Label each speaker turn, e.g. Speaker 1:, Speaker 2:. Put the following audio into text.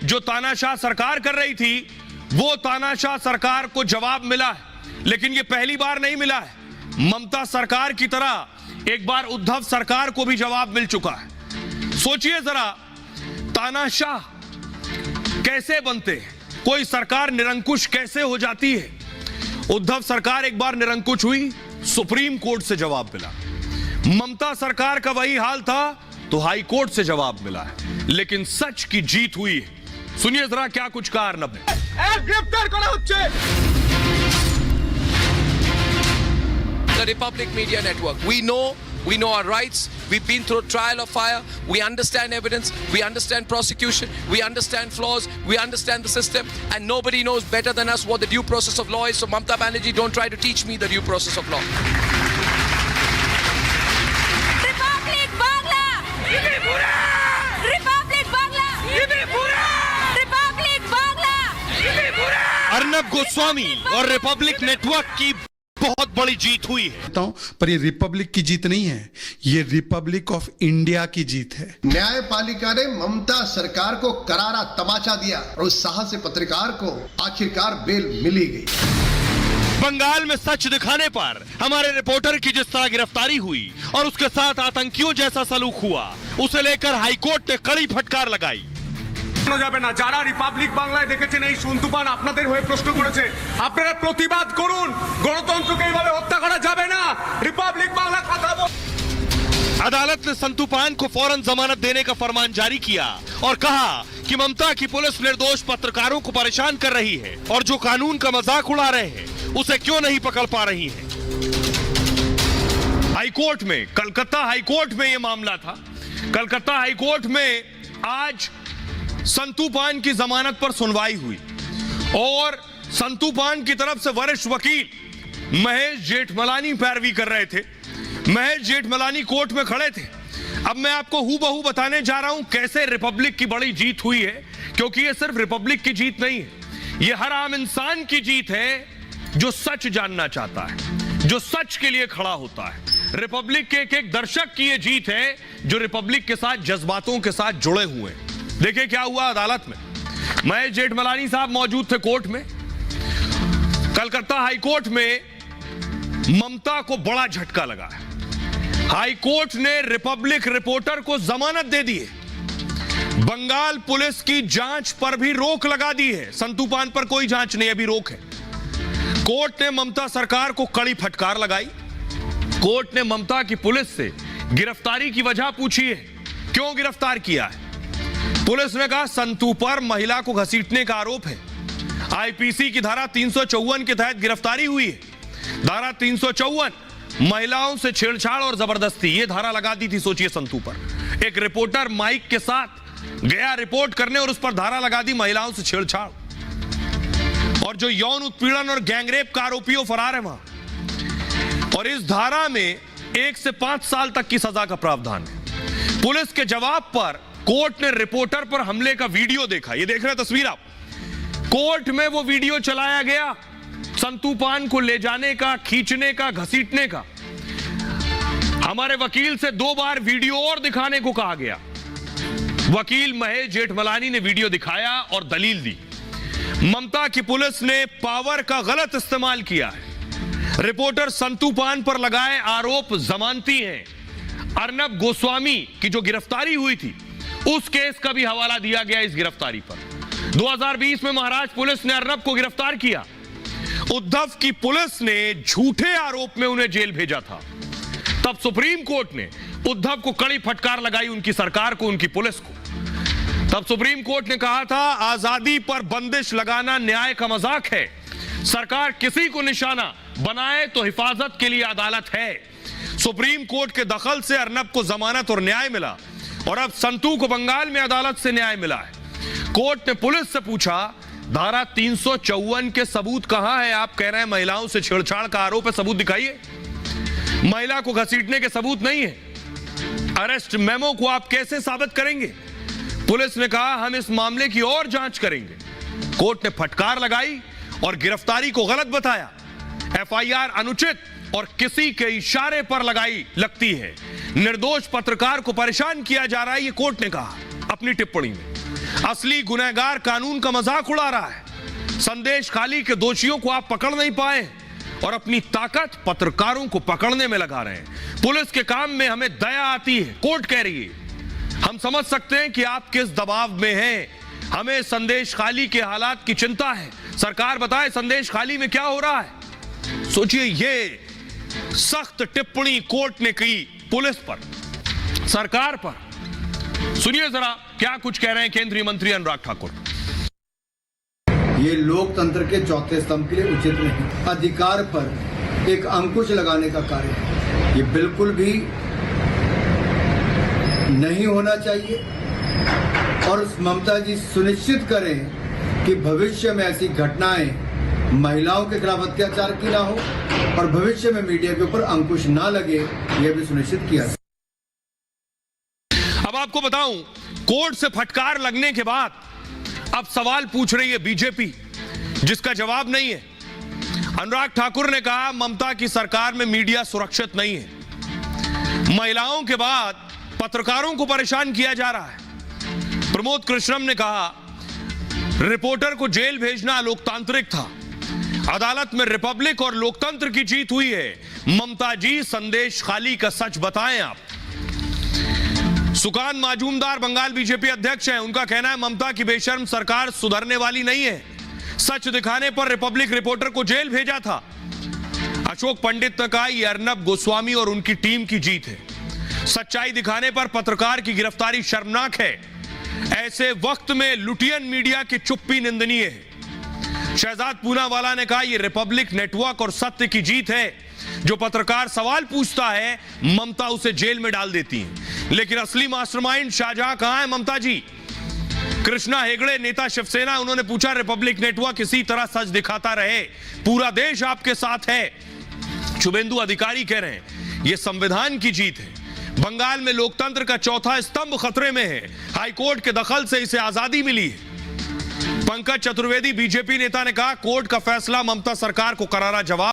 Speaker 1: जो तानाशाह सरकार कर रही थी वो तानाशाह सरकार को जवाब मिला है, लेकिन ये पहली बार नहीं मिला है। ममता सरकार की तरह एक बार उद्धव सरकार को भी जवाब मिल चुका है। सोचिए जरा, तानाशाह कैसे बनते हैं, कोई सरकार निरंकुश कैसे हो जाती है। उद्धव सरकार एक बार निरंकुश हुई, सुप्रीम कोर्ट से जवाब मिला। ममता सरकार का वही हाल था तो हाई कोर्ट से जवाब मिला है, लेकिन सच की जीत हुई है। सुनिए जरा क्या कुछ कहा अर्नब ने।
Speaker 2: The Republic Media Network. We know our rights. We've been through trial of fire. We understand evidence. We understand prosecution. We understand flaws. We understand the system. And nobody knows better than us what the due process of law is. So Mamta Banerjee, don't try to teach me the due process of law.
Speaker 3: Republic Bangla! Republic Bangla! Republic Bangla!
Speaker 1: Arnab Goswami और Republic network की बहुत बड़ी जीत हुई है।
Speaker 4: पर ये Republic की जीत नहीं है, ये रिपब्लिक ऑफ इंडिया की जीत है।
Speaker 5: न्यायपालिका ने ममता सरकार को करारा तमाचा दिया और उस साहसी पत्रकार को आखिरकार बेल मिली गई।
Speaker 1: बंगाल में सच दिखाने पर हमारे रिपोर्टर की जिस तरह गिरफ्तारी हुई और उसके साथ आतंकियों जैसा सलूक हुआ, उसे लेकर हाईकोर्ट ने कड़ी फटकार लगाई।
Speaker 6: যাবে না, যারা রিপাবলিক বাংলায় দেখেছেন এই সন্তুপান আপনাদের হয়ে প্রশ্ন করেছে, আপনারা প্রতিবাদ করুন। গণতন্ত্রকে এইভাবে হত্যা করা যাবে না। রিপাবলিক বাংলা কথা
Speaker 1: अदालत ने संतूपान को फौरन जमानत देने का फरमान जारी किया और कहा कि ममता की पुलिस निर्दोष पत्रकारों को परेशान कर रही है और जो कानून का मजाक उड़ा रहे हैं उसे क्यों नहीं पकड़ पा रही है। हाईकोर्ट में, कलकत्ता हाईकोर्ट में यह मामला था। कलकत्ता हाईकोर्ट में आज संतूपान की जमानत पर सुनवाई हुई और संतूपान की तरफ से वरिष्ठ वकील महेश जेठमलानी पैरवी कर रहे थे। महेश जेठमलानी कोर्ट में खड़े थे। अब मैं आपको हूबहू बताने जा रहा हूं कैसे रिपब्लिक की बड़ी जीत हुई है, क्योंकि यह सिर्फ रिपब्लिक की जीत नहीं है, यह हर आम इंसान की जीत है जो सच जानना चाहता है, जो सच के लिए खड़ा होता है। रिपब्लिक के एक दर्शक की यह जीत है जो रिपब्लिक के साथ जज्बातों के साथ जुड़े हुए हैं। देखिए क्या हुआ अदालत में। महेश जेठमलानी साहब मौजूद थे कोर्ट में। कलकत्ता हाईकोर्ट में ममता को बड़ा झटका लगा है। हाईकोर्ट ने रिपब्लिक रिपोर्टर को जमानत दे दी है। बंगाल पुलिस की जांच पर भी रोक लगा दी है। संतूपान पर कोई जांच नहीं, अभी रोक है। कोर्ट ने ममता सरकार को कड़ी फटकार लगाई। कोर्ट ने ममता की पुलिस से गिरफ्तारी की वजह पूछी है, क्यों गिरफ्तार किया है। पुलिस ने कहा संतू पर महिला को घसीटने का आरोप है। आईपीसी की धारा 354 के तहत गिरफ्तारी हुई है। धारा 354 महिलाओं से छेड़छाड़ और जबरदस्ती, ये धारा लगा दी थी। सोचिए, संतू पर एक रिपोर्टर माइक के साथ गया रिपोर्ट करने और उस पर धारा लगा दी महिलाओं से छेड़छाड़, और जो यौन उत्पीड़न और गैंगरेप का आरोपी फरार है वहां। और इस धारा में 1 से 5 साल तक की सजा का प्रावधान है। पुलिस के जवाब पर कोर्ट ने रिपोर्टर पर हमले का वीडियो देखा। ये देख रहे तस्वीर आप। कोर्ट में वो वीडियो चलाया गया संतूपान को ले जाने का, खींचने का, घसीटने का। हमारे वकील से 2 बार वीडियो और दिखाने को कहा गया। वकील महेश जेठमलानी ने वीडियो दिखाया और दलील दी। ममता की पुलिस ने पावर का गलत इस्तेमाल किया है। रिपोर्टर संतूपान पर लगाए आरोप जमानती हैं। अर्नब गोस्वामी की जो गिरफ्तारी हुई थी उस केस का भी हवाला दिया गया इस गिरफ्तारी पर। 2020 में महाराष्ट्र पुलिस ने अर्नब को गिरफ्तार किया। उद्धव की पुलिस ने झूठे आरोप में उन्हें जेल भेजा था। तब सुप्रीम कोर्ट ने उद्धव को कड़ी फटकार लगाई, उनकी सरकार को, उनकी पुलिस को। तब सुप्रीम कोर्ट ने कहा था आजादी पर बंदिश लगाना न्याय का मजाक है। सरकार किसी को निशाना बनाए तो हिफाजत के लिए अदालत है। सुप्रीम कोर्ट के दखल से अर्नब को जमानत और न्याय मिला और अब संतू को बंगाल में अदालत से न्याय मिला है। कोर्ट ने पुलिस से पूछा धारा 354 के सबूत कहां है। आप कह रहे हैं महिलाओं से छेड़छाड़ का आरोप है, सबूत दिखाइए। महिला को घसीटने के सबूत नहीं है। अरेस्ट मेमो को आप कैसे साबित करेंगे। पुलिस ने कहा हम इस मामले की और जांच करेंगे। कोर्ट ने फटकार लगाई और गिरफ्तारी को गलत बताया। एफआईआर अनुचित और किसी के इशारे पर लगती है। निर्दोष पत्रकार को परेशान किया जा रहा है, ये कोर्ट ने कहा अपनी टिप्पणी में। असली गुनहगार कानून का मजाक उड़ा रहा है। संदेश खाली के दोषियों को आप पकड़ नहीं पाए और अपनी ताकत पत्रकारों को पकड़ने में लगा रहे हैं। पुलिस के काम में हमें दया आती है, कोर्ट कह रही है। हम समझ सकते हैं कि आप किस दबाव में हैं। हमें संदेश खाली के हालात की चिंता है। सरकार बताए संदेश खाली में क्या हो रहा है। सोचिए, ये सख्त टिप्पणी कोर्ट ने की पुलिस पर, सरकार पर। सुनिए जरा क्या कुछ कह रहे हैं केंद्रीय मंत्री अनुराग ठाकुर।
Speaker 7: ये लोकतंत्र के चौथे स्तंभ के लिए उचित नहीं। अधिकार पर एक अंकुश लगाने का कार्य ये बिल्कुल भी नहीं होना चाहिए। और ममता जी सुनिश्चित करें कि भविष्य में ऐसी घटनाएं महिलाओं के खिलाफ अत्याचार की ना हो और भविष्य में मीडिया के ऊपर अंकुश ना लगे, यह भी सुनिश्चित किया जाए।
Speaker 1: अब आपको बताऊं, कोर्ट से फटकार लगने के बाद अब सवाल पूछ रही है बीजेपी, जिसका जवाब नहीं है। अनुराग ठाकुर ने कहा ममता की सरकार में मीडिया सुरक्षित नहीं है। महिलाओं के बाद पत्रकारों को परेशान किया जा रहा है। प्रमोद कृष्णम ने कहा रिपोर्टर को जेल भेजना लोकतांत्रिक था। अदालत में रिपब्लिक और लोकतंत्र की जीत हुई है। ममता जी संदेश खाली का सच बताएं आप। सुकान माजूमदार बंगाल बीजेपी अध्यक्ष हैं। उनका कहना है ममता की बेशर्म सरकार सुधरने वाली नहीं है। सच दिखाने पर रिपब्लिक रिपोर्टर को जेल भेजा था। अशोक पंडित ने कहा यह अर्नब गोस्वामी और उनकी टीम की जीत है। सच्चाई दिखाने पर पत्रकार की गिरफ्तारी शर्मनाक है। ऐसे वक्त में लुटियन मीडिया की चुप्पी निंदनीय है। शहजाद पूनावाला ने कहा यह रिपब्लिक नेटवर्क और सत्य की जीत है। जो पत्रकार सवाल पूछता है ममता उसे जेल में डाल देती है। लेकिन असली मास्टरमाइंड शाहजहां कहां है ममता जी? कृष्णा हेगड़े नेता शिवसेना, उन्होंने पूछा रिपब्लिक नेटवर्क इसी तरह सच दिखाता रहे, पूरा देश आपके साथ है। शुभेंदु अधिकारी कह रहे हैं यह संविधान की जीत है। बंगाल में लोकतंत्र का चौथा स्तंभ खतरे में है। हाईकोर्ट के दखल से इसे आजादी मिली है। पंकज चतुर्वेदी बीजेपी नेता ने कहा कोर्ट का फैसला ममता सरकार को करारा जवाब